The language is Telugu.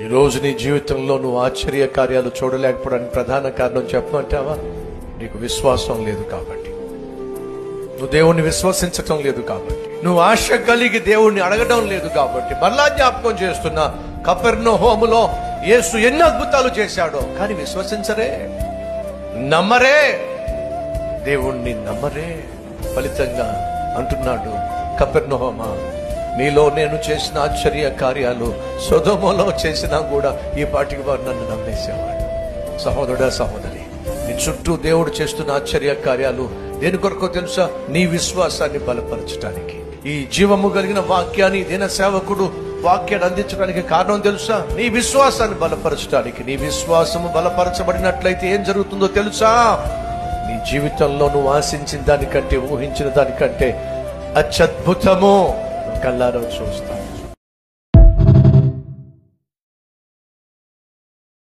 ఈరోజు నీ జీవితంలో నువ్వు ఆశ్చర్య కార్యాలు చూడలేకపోవడానికి ప్రధాన కారణం చెప్పమంటావా? నీకు విశ్వాసం లేదు కాబట్టి, నువ్వు దేవుణ్ణి విశ్వసించటం లేదు కాబట్టి, నువ్వు ఆశ కలిగి దేవుణ్ణి అడగడం లేదు కాబట్టి. మరలా జ్ఞాపకం చేస్తున్నా, కపెర్నహూములో యేసు ఎన్ని అద్భుతాలు చేశాడో, కానీ విశ్వసించరే, నమ్మరే, దేవుణ్ణి నమ్మరే. ఫలితంగా అంటున్నాడు, కపెర్నహూమా, నీలో నేను చేసిన ఆశ్చర్య కార్యాలు సొదొమలో చేసినా కూడా ఈ పాటికి వారు నన్ను నమ్మేసేవాడు. సహోదరుడా, సహోదరి, నీ చుట్టూ దేవుడు చేస్తున్న ఆశ్చర్య కార్యాలు దేని కొరకు తెలుసా? నీ విశ్వాసాన్ని బలపరచడానికి. ఈ జీవము కలిగిన వాక్యాన్ని దిన సేవకుడు వాక్యాన్ని అందించడానికి కారణం తెలుసా? నీ విశ్వాసాన్ని బలపరచడానికి. నీ విశ్వాసము బలపరచబడినట్లయితే ఏం జరుగుతుందో తెలుసా? నీ జీవితంలో నువ్వు ఆశించిన దానికంటే, ఊహించిన దానికంటే అత్యద్భుతము కళ్ళారా చూస్తావు.